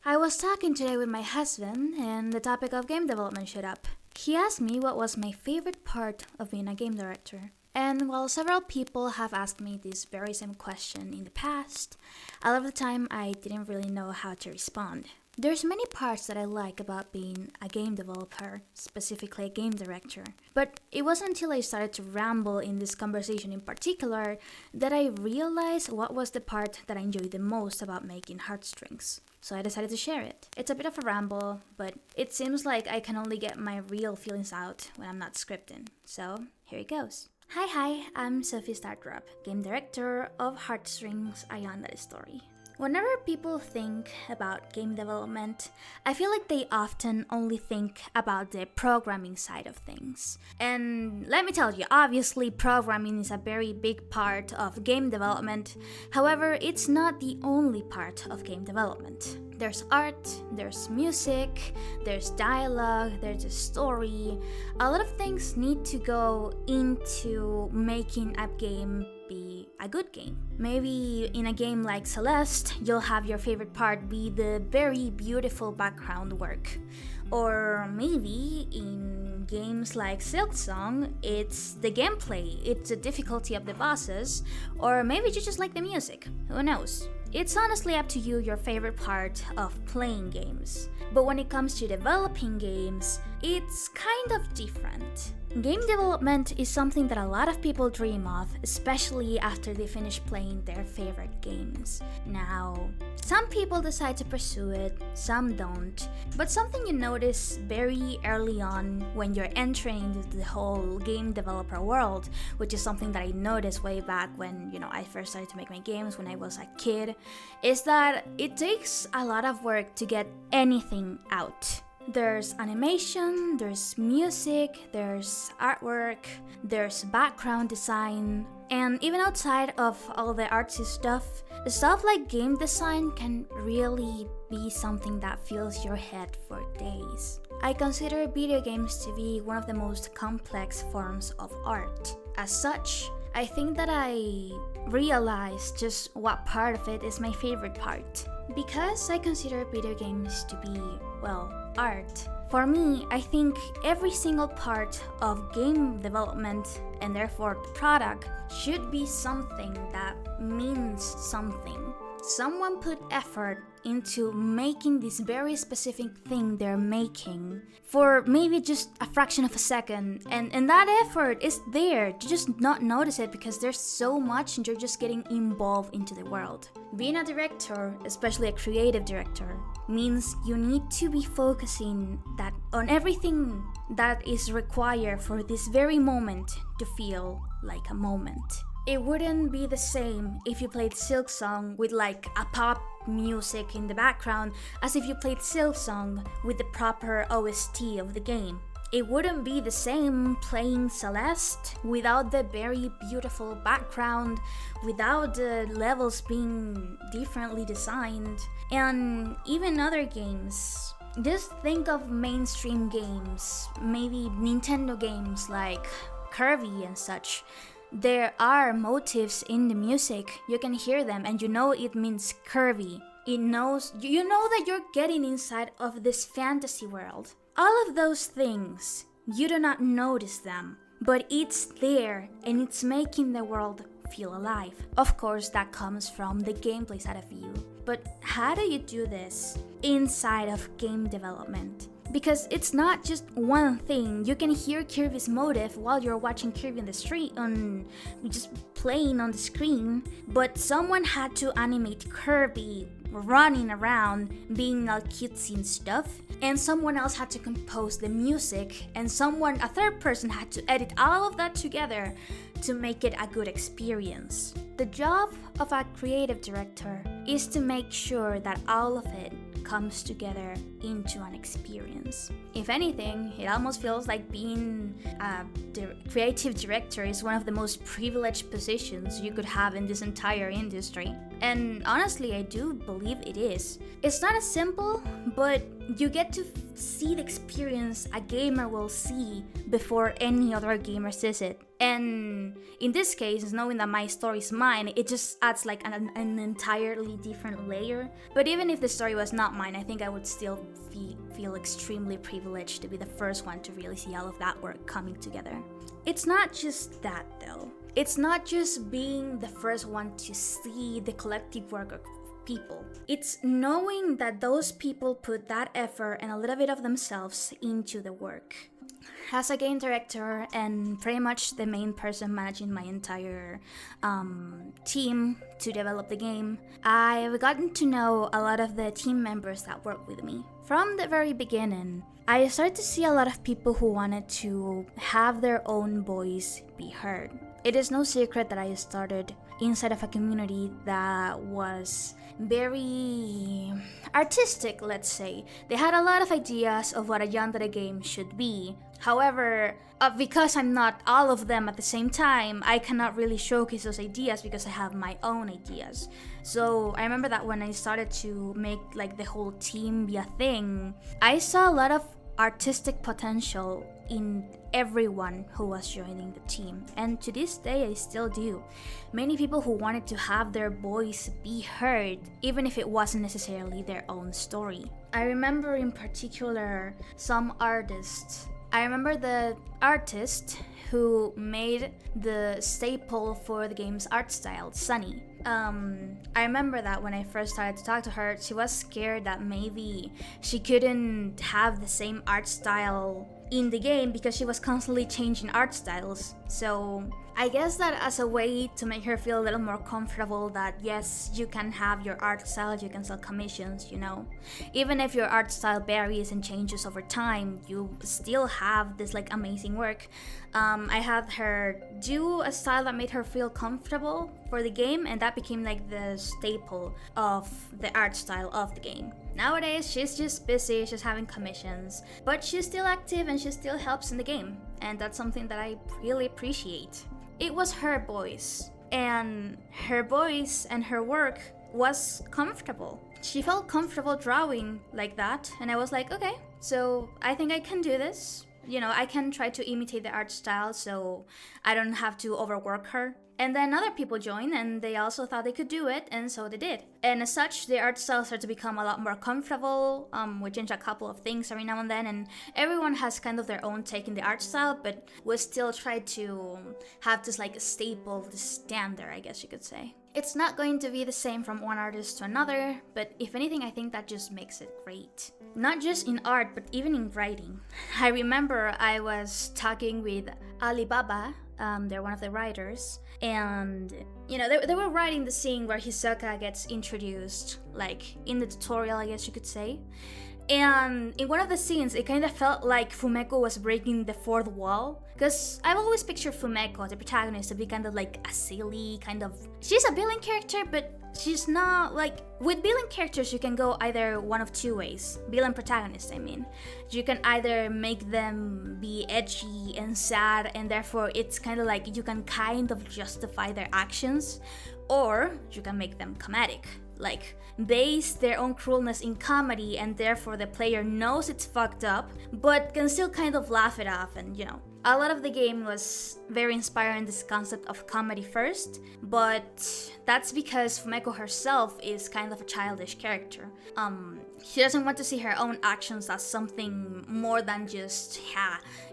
I was talking today with my husband, and the topic of game development showed up. He asked me what was my favorite part of being a game director. And while several people have asked me this very same question in the past, a lot of the time I didn't really know how to respond. There's many parts that I like about being a game developer, specifically a game director. But it wasn't until I started to ramble in this conversation in particular that I realized what was the part that I enjoyed the most about making HeartStrings. So I decided to share it. It's a bit of a ramble, but it seems like I can only get my real feelings out when I'm not scripting. So here it goes. Hi, I'm Sophie Stardrop, game director of HeartStrings, a Yandere Story. Whenever people think about game development, I feel like they often only think about the programming side of things. And let me tell you, obviously programming is a very big part of game development. However, it's not the only part of game development. There's art, there's music, there's dialogue, there's a story. A lot of things need to go into making a game be a good game. Maybe in a game like Celeste, you'll have your favorite part be the very beautiful background work. Or maybe in games like Silksong, it's the gameplay, it's the difficulty of the bosses, or maybe you just like the music, who knows? It's honestly up to you your favorite part of playing games. But when it comes to developing games, it's kind of different. Game development is something that a lot of people dream of, especially after they finish playing their favorite games. Now, some people decide to pursue it, some don't, but something you notice very early on when you're entering into the whole game developer world, which is something that I noticed way back when, I first started to make my games when I was a kid, is that it takes a lot of work to get anything out. There's animation, there's music, there's artwork, there's background design, and even outside of all the artsy stuff like game design can really be something that fills your head for days. I consider video games to be one of the most complex forms of art. As such, I think that I realized just what part of it is my favorite part. Because I consider video games to be, art. For me, I think every single part of game development, and therefore the product, should be something that means something. Someone put effort into making this very specific thing they're making for maybe just a fraction of a second, and that effort is there. You just not notice it because there's so much and you're just getting involved into the world. Being a director, especially a creative director, means you need to be focusing that on everything that is required for this very moment to feel like a moment. It wouldn't be the same if you played Silksong with like a pop music in the background as if you played Silksong with the proper OST of the game. It wouldn't be the same playing Celeste without the very beautiful background, without the levels being differently designed, and even other games. Just think of mainstream games, maybe Nintendo games like Kirby and such. There are motifs in the music. You can hear them and you know it means Kirby. You know that you're getting inside of this fantasy world. All of those things, you do not notice them, but it's there and it's making the world feel alive. Of course, that comes from the gameplay side of you. But how do you do this inside of game development? Because it's not just one thing. You can hear Kirby's motif while you're watching Kirby in the street just playing on the screen, but someone had to animate Kirby running around, being all cutesy and stuff, and someone else had to compose the music, and a third person had to edit all of that together to make it a good experience. The job of a creative director is to make sure that all of it comes together into an experience. If anything, it almost feels like being a creative director is one of the most privileged positions you could have in this entire industry. And honestly, I do believe it is. It's not as simple, but you get to see the experience a gamer will see before any other gamer sees it. And in this case, knowing that my story is mine, it just adds like an entirely different layer. But even if the story was not mine, I think I would still feel extremely privileged to be the first one to really see all of that work coming together. It's not just that though. It's not just being the first one to see the collective work of people. It's knowing that those people put that effort and a little bit of themselves into the work. As a game director and pretty much the main person managing my entire team to develop the game, I've gotten to know a lot of the team members that work with me. From the very beginning, I started to see a lot of people who wanted to have their own voice be heard. It is no secret that I started inside of a community that was very artistic, let's say. They had a lot of ideas of what a Yandere game should be. However, because I'm not all of them at the same time, I cannot really showcase those ideas because I have my own ideas. So I remember that when I started to make like the whole team be a thing, I saw a lot of artistic potential in everyone who was joining the team, and to this day I still do. Many people who wanted to have their voice be heard, even if it wasn't necessarily their own story. I remember in particular some artists. I remember the artist who made the staple for the game's art style, Sunny. I remember that when I first started to talk to her, she was scared that maybe she couldn't have the same art style in the game because she was constantly changing art styles. So I guess that as a way to make her feel a little more comfortable that yes, you can have your art style, you can sell commissions, you know. Even if your art style varies and changes over time, you still have this like amazing work. I had her do a style that made her feel comfortable for the game, and that became like the staple of the art style of the game. Nowadays, she's just busy, she's having commissions, but she's still active and she still helps in the game, and that's something that I really appreciate. It was her voice, and her voice and her work was comfortable. She felt comfortable drawing like that, and I was like, okay, so I think I can do this. You know, I can try to imitate the art style so I don't have to overwork her. And then other people joined and they also thought they could do it, and so they did. And as such, the art style started to become a lot more comfortable. We changed a couple of things every now and then, and everyone has kind of their own take in the art style, but we still try to have this like staple, this standard, I guess you could say. It's not going to be the same from one artist to another, but if anything, I think that just makes it great. Not just in art, but even in writing. I remember I was talking with Alibaba, they're one of the writers, and you know they were writing the scene where Hisoka gets introduced, like in the tutorial, I guess you could say. And in one of the scenes, it kind of felt like Fumeko was breaking the fourth wall. Because I've always pictured Fumeko, the protagonist, to be kind of like a silly kind of... She's a villain character, but she's not like... With villain characters, you can go either one of two ways. Villain protagonists, I mean. You can either make them be edgy and sad, and therefore it's kind of like you can kind of justify their actions. Or you can make them comedic. Like, base their own cruelness in comedy, and therefore the player knows it's fucked up, but can still kind of laugh it off, and you know. A lot of the game was very inspiring this concept of comedy first, but that's because Fumeko herself is kind of a childish character. She doesn't want to see her own actions as something more than just,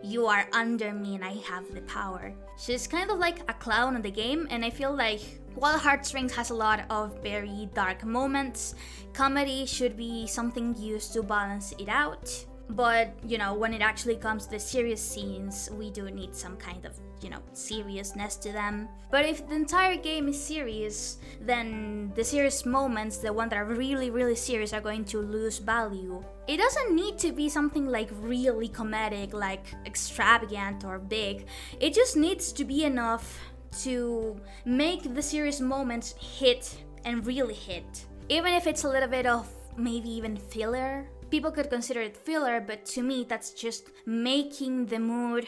you are under me and I have the power. She's kind of like a clown in the game, and I feel like while HeartStrings has a lot of very dark moments, comedy should be something used to balance it out. But, you know, when it actually comes to the serious scenes, we do need some kind of, you know, seriousness to them. But if the entire game is serious, then the serious moments, the ones that are really, really serious, are going to lose value. It doesn't need to be something like really comedic, like extravagant or big. It just needs to be enough to make the serious moments hit and really hit. Even if it's a little bit of maybe even filler. People could consider it filler, but to me that's just making the mood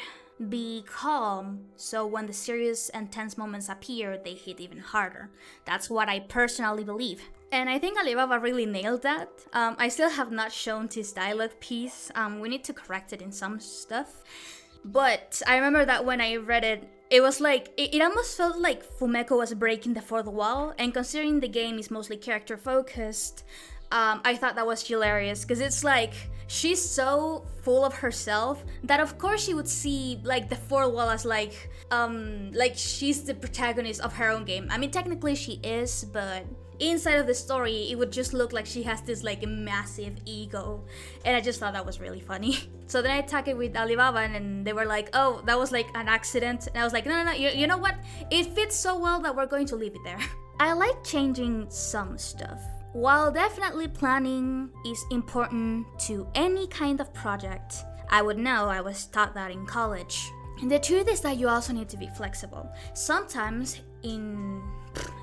be calm, so when the serious and tense moments appear, they hit even harder. That's what I personally believe. And I think Alibaba really nailed that. I still have not shown this dialogue piece. We need to correct it in some stuff. But I remember that when I read it, It was like, it almost felt like Fumeko was breaking the fourth wall, and considering the game is mostly character focused, I thought that was hilarious, because it's like, she's so full of herself that of course she would see like the fourth wall as like she's the protagonist of her own game. I mean, technically she is, but inside of the story, it would just look like she has this like massive ego, and I just thought that was really funny. So then I talked it with Alibaba, and they were like, "Oh, that was like an accident," and I was like, "No, you know what? It fits so well that we're going to leave it there." I like changing some stuff. While definitely planning is important to any kind of project, I would know, I was taught that in college. And the truth is that you also need to be flexible. Sometimes in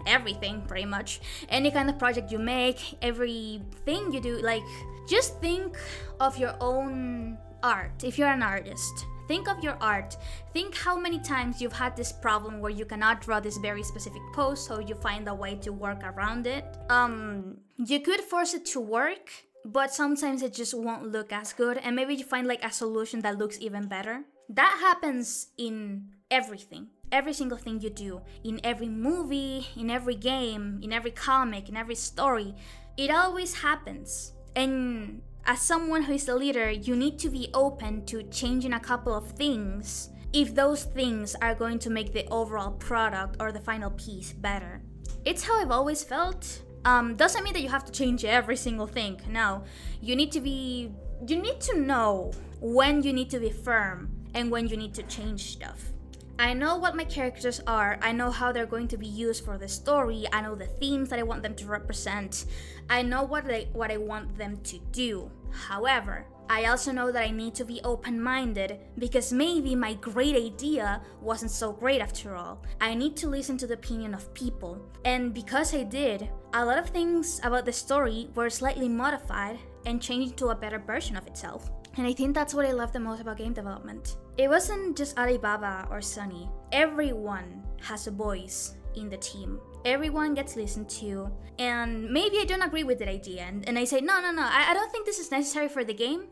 everything, pretty much, any kind of project you make, everything you do, like, just think of your own art. If you're an artist, think of your art. Think how many times you've had this problem where you cannot draw this very specific pose, so you find a way to work around it. You could force it to work, but sometimes it just won't look as good, and maybe you find like a solution that looks even better. That happens in everything. Every single thing you do, in every movie, in every game, in every comic, in every story. It always happens. And as someone who is a leader, you need to be open to changing a couple of things if those things are going to make the overall product or the final piece better. It's how I've always felt. Doesn't mean that you have to change every single thing. No, you need to know when you need to be firm and when you need to change stuff. I know what my characters are, I know how they're going to be used for the story, I know the themes that I want them to represent, I know what I want them to do. However, I also know that I need to be open-minded, because maybe my great idea wasn't so great after all. I need to listen to the opinion of people. And because I did, a lot of things about the story were slightly modified and changed to a better version of itself. And I think that's what I love the most about game development. It wasn't just Alibaba or Sunny. Everyone has a voice in the team. Everyone gets listened to, and maybe I don't agree with that idea, and I say, no, I don't think this is necessary for the game.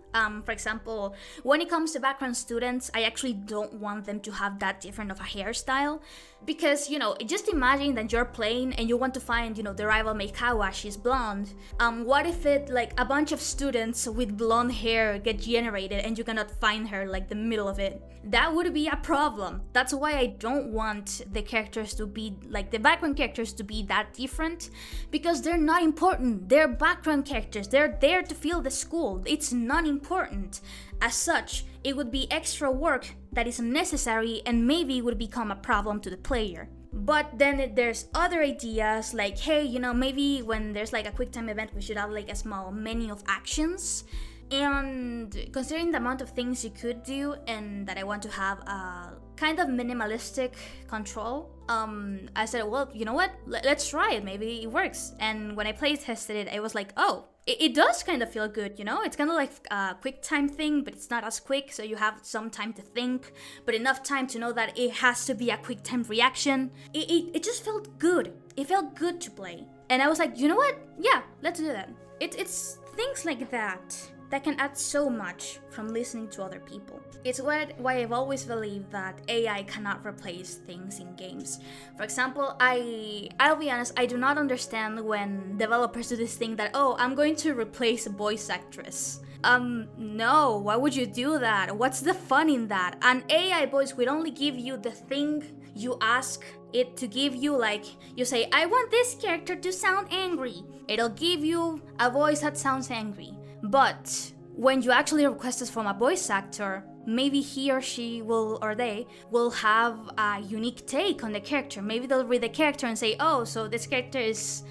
For example, when it comes to background students, I actually don't want them to have that different of a hairstyle, because, just imagine that you're playing and you want to find, the rival Meikawa, she's blonde. What if it, like, a bunch of students with blonde hair get generated and you cannot find her, like, the middle of it? That would be a problem. That's why I don't want the characters to be, like, the background characters to be that different, because they're not important. They're background characters. They're there to fill the school. It's not important. As such, it would be extra work that is unnecessary and maybe would become a problem to the player. But then there's other ideas like, hey, maybe when there's like a quick time event, we should have like a small menu of actions. And considering the amount of things you could do and that I want to have a kind of minimalistic control, I said, well, you know what? Let's try it. Maybe it works. And when I play tested it, I was like, oh, it does kind of feel good, It's kind of like a quick time thing, but it's not as quick, so you have some time to think, but enough time to know that it has to be a quick time reaction. It just felt good. It felt good to play. And I was like, you know what? Yeah, let's do that. It's things like that can add so much from listening to other people. It's why I've always believed that AI cannot replace things in games. For example, I'll be honest, I do not understand when developers do this thing that, oh, I'm going to replace a voice actress. No, why would you do that? What's the fun in that? An AI voice would only give you the thing you ask it to give you. Like, you say, I want this character to sound angry. It'll give you a voice that sounds angry. But when you actually request this from a voice actor, maybe he or she or they will have a unique take on the character. Maybe they'll read the character and say, oh, so this character is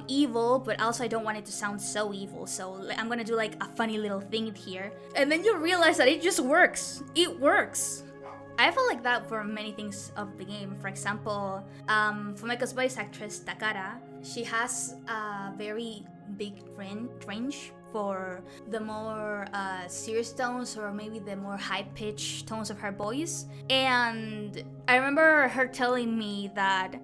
evil, but also I don't want it to sound so evil, so I'm gonna do like a funny little thing here. And then you realize that it just works. It works. I felt like that for many things of the game. For example, Fumeko's voice actress, Takara, she has a very big range for the more serious tones or maybe the more high-pitched tones of her voice. And I remember her telling me that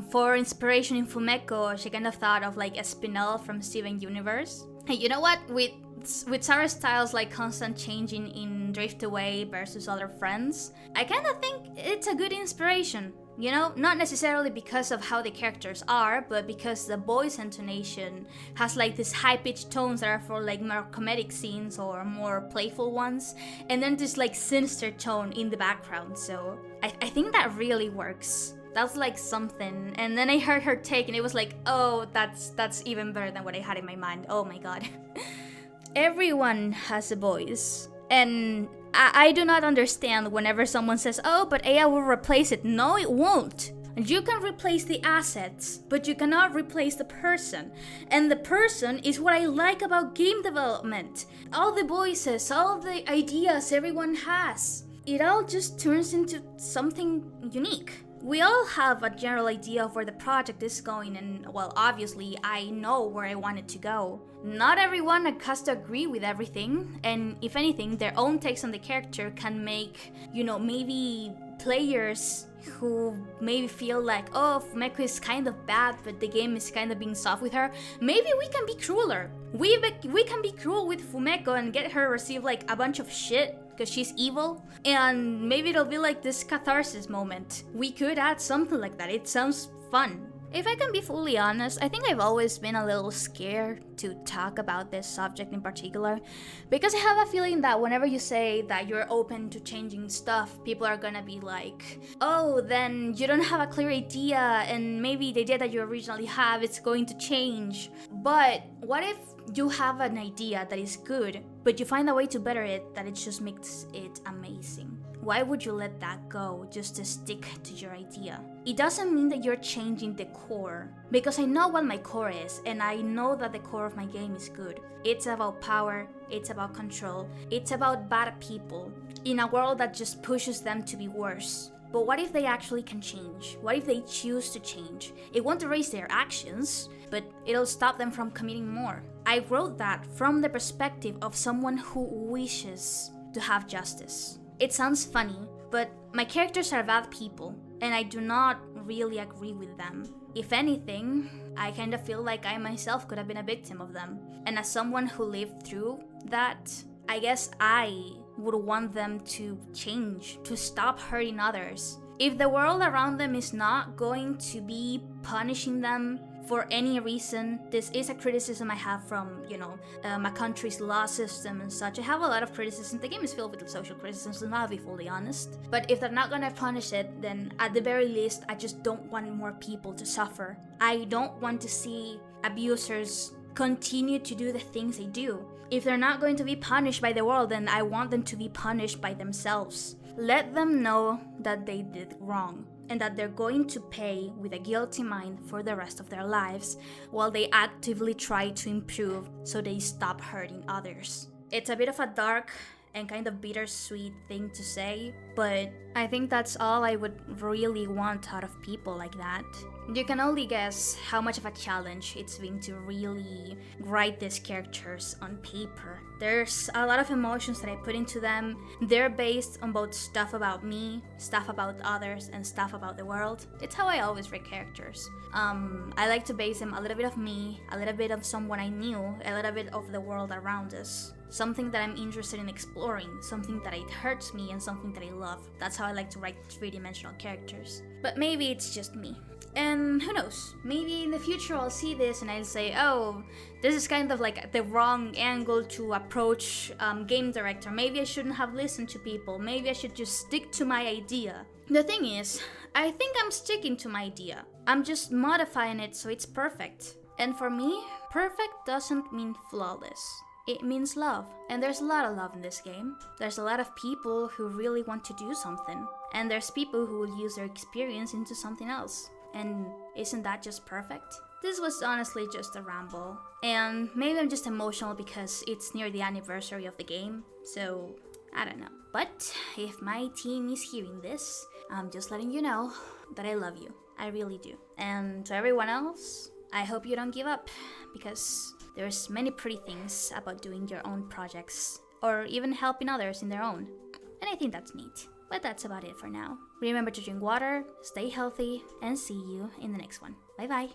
for inspiration in Fumeko, she kind of thought of like a Spinel from Steven Universe. And you know what? With Sarah's styles like constant changing in and drift away versus other friends. I kind of think it's a good inspiration. You know, not necessarily because of how the characters are, but because the voice intonation has like these high-pitched tones that are for like more comedic scenes or more playful ones, and then this like sinister tone in the background. So I think that really works. That's like something. And then I heard her take and it was like, oh, that's even better than what I had in my mind. Oh my god. Everyone has a voice. And I do not understand whenever someone says, oh, but AI will replace it. No, it won't. You can replace the assets, but you cannot replace the person. And the person is what I like about game development. All the voices, all the ideas everyone has. It all just turns into something unique. We all have a general idea of where the project is going, and well, obviously I know where I want it to go. Not everyone has to agree with everything, and if anything, their own takes on the character can make, maybe players who maybe feel like, oh, Fumeko is kind of bad, but the game is kind of being soft with her. Maybe we can be crueler. We can be cruel with Fumeko and get her receive like a bunch of shit because she's evil, and maybe it'll be like this catharsis moment. We could add something like that. It sounds fun. If I can be fully honest, I think I've always been a little scared to talk about this subject in particular, because I have a feeling that whenever you say that you're open to changing stuff, people are gonna be like, oh, then you don't have a clear idea, and maybe the idea that you originally have is going to change. But what if you have an idea that is good, but you find a way to better it that it just makes it amazing? Why would you let that go just to stick to your idea? It doesn't mean that you're changing the core, because I know what my core is, and I know that the core of my game is good. It's about power, it's about control, it's about bad people in a world that just pushes them to be worse. But what if they actually can change? What if they choose to change? It won't erase their actions, but it'll stop them from committing more. I wrote that from the perspective of someone who wishes to have justice. It sounds funny, but my characters are bad people, and I do not really agree with them. If anything, I kind of feel like I myself could have been a victim of them. And as someone who lived through that, I guess I would want them to change, to stop hurting others. If the world around them is not going to be punishing them for any reason, this is a criticism I have from, my country's law system and such. I have a lot of criticism. The game is filled with social criticisms, and I'll be fully honest. But if they're not gonna punish it, then at the very least, I just don't want more people to suffer. I don't want to see abusers continue to do the things they do. If they're not going to be punished by the world, then I want them to be punished by themselves. Let them know that they did wrong, and that they're going to pay with a guilty mind for the rest of their lives while they actively try to improve so they stop hurting others. It's a bit of a dark and kind of bittersweet thing to say, but I think that's all I would really want out of people like that. You can only guess how much of a challenge it's been to really write these characters on paper. There's a lot of emotions that I put into them. They're based on both stuff about me, stuff about others, and stuff about the world. It's how I always write characters. I like to base them a little bit of me, a little bit of someone I knew, a little bit of the world around us. Something that I'm interested in exploring, something that it hurts me, and something that I love. That's how I like to write three-dimensional characters. But maybe it's just me. And who knows, maybe in the future I'll see this and I'll say, oh, this is kind of like the wrong angle to approach game director. Maybe I shouldn't have listened to people. Maybe I should just stick to my idea. The thing is, I think I'm sticking to my idea. I'm just modifying it so it's perfect. And for me, perfect doesn't mean flawless. It means love. And there's a lot of love in this game. There's a lot of people who really want to do something. And there's people who will use their experience into something else. And isn't that just perfect? This was honestly just a ramble. And maybe I'm just emotional because it's near the anniversary of the game. So, I don't know. But if my team is hearing this, I'm just letting you know that I love you. I really do. And to everyone else, I hope you don't give up, because there's many pretty things about doing your own projects or even helping others in their own. And I think that's neat. But that's about it for now. Remember to drink water, stay healthy, and see you in the next one. Bye bye.